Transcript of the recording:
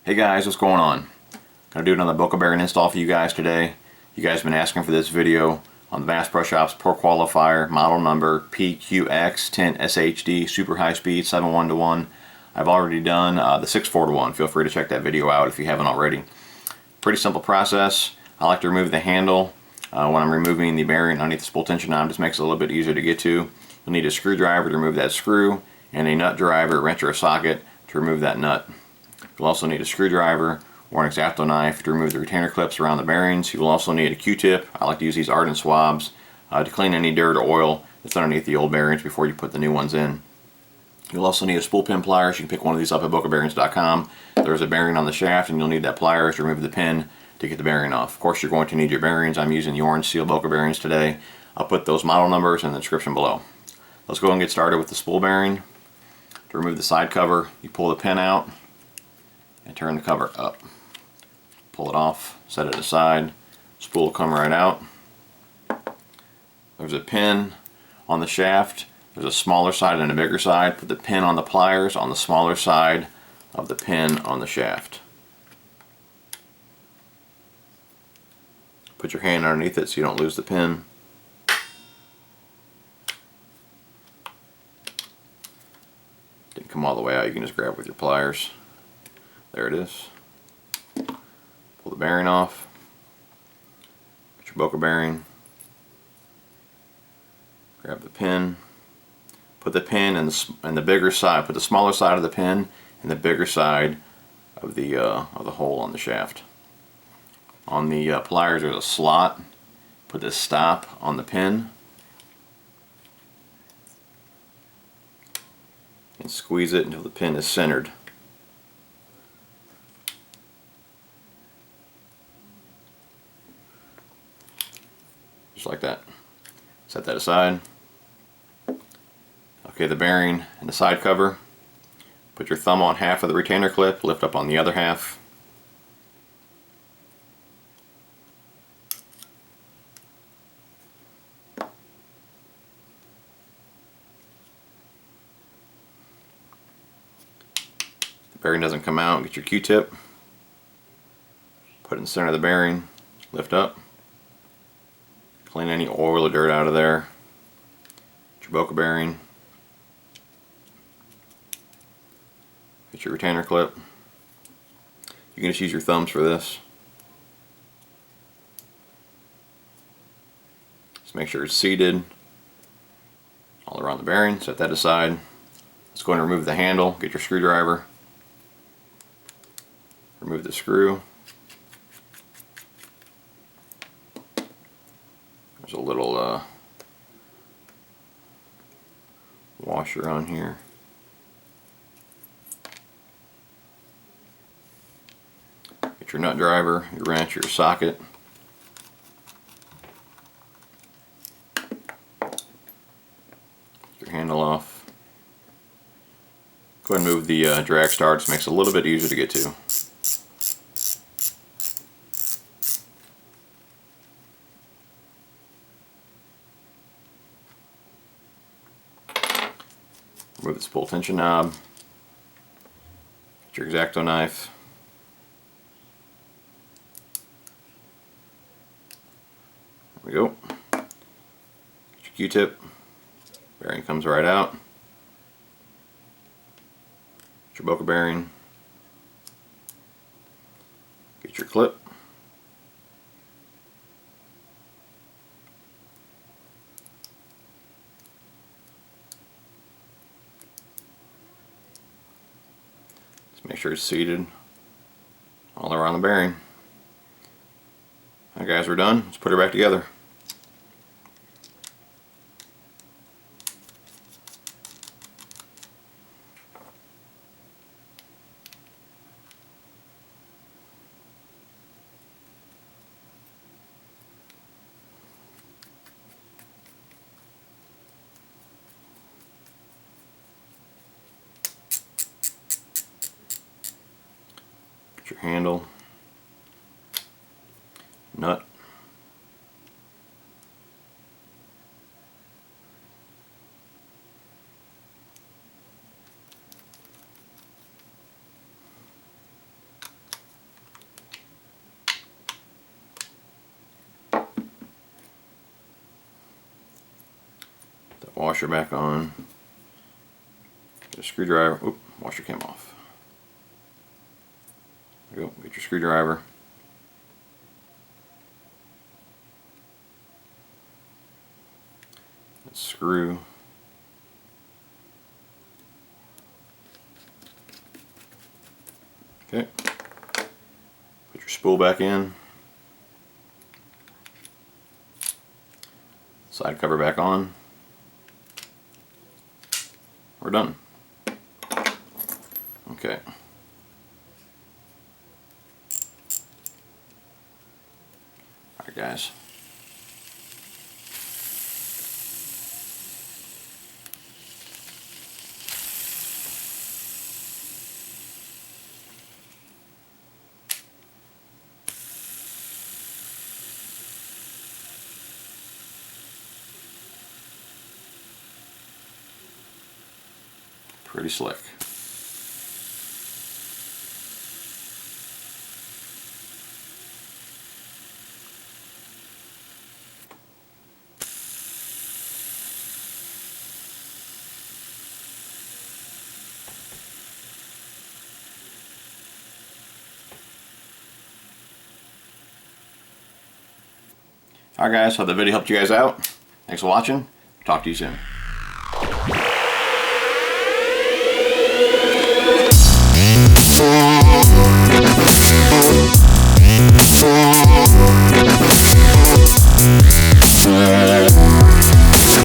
Hey guys, what's going on? Gonna do another Boca bearing install for you guys today. You guys have been asking for this video on the Bass Pro Shops Pro Qualifier, model number PQX10SHD, super high speed, 7:1:1. I've already done the 6:4:1. Feel free to check that video out if you haven't already. Pretty simple process. I like to remove the handle when I'm removing the bearing underneath the spool tension knob. Just makes it a little bit easier to get to. You'll need a screwdriver to remove that screw and a nut driver, wrench, or a socket to remove that nut. You'll also need a screwdriver or an X-Acto knife to remove the retainer clips around the bearings. You will also need a Q-tip. I like to use these Ardent swabs to clean any dirt or oil that's underneath the old bearings before you put the new ones in. You'll also need a spool pin pliers. You can pick one of these up at BocaBearings.com. There's a bearing on the shaft and you'll need that pliers to remove the pin to get the bearing off. Of course, you're going to need your bearings. I'm using the orange seal Boca bearings today. I'll put those model numbers in the description below. Let's go and get started with the spool bearing. To remove the side cover, you pull the pin out and turn the cover up. Pull it off, set it aside, spool will come right out. There's a pin on the shaft. There's a smaller side and a bigger side. Put the pin on the pliers on the smaller side of the pin on the shaft. Put your hand underneath it so you don't lose the pin. Didn't come all the way out, you can just grab it with your pliers. There it is. Pull the bearing off. Put your Boca bearing. Grab the pin. Put the pin in the bigger side. Put the smaller side of the pin in the bigger side of the hole on the shaft. On the pliers there's a slot. Put the stop on the pin. And squeeze it until the pin is centered. Just like that. Set that aside. Okay, the bearing and the side cover. Put your thumb on half of the retainer clip, lift up on the other half. The bearing doesn't come out, get your Q-tip. Put it in the center of the bearing, lift up. Clean any oil or dirt out of there. Get your Boca bearing. Get your retainer clip. You can just use your thumbs for this. Just make sure it's seated all around the bearing. Set that aside. Let's go and remove the handle. Get your screwdriver. Remove the screw. There's a little washer on here. Get your nut driver, your wrench, your socket. Get your handle off. Go ahead and move the drag star. Just makes it a little bit easier to get to. Remove the spool tension knob. Get your X-Acto knife. There we go. Get your Q-tip. Bearing comes right out. Get your Boca bearing. Get your clip. Make sure it's seated all around the bearing. Alright guys, we're done. Let's put her back together. Get your handle, nut, washer back on. Get a screwdriver. Oop, washer came off. There you go. Get your screwdriver. Screw. Okay. Put your spool back in. Side cover back on. We're done. Okay. Alright guys. Pretty slick. Alright guys, hope the video helped you guys out. Thanks for watching. Talk to you soon. Yeah.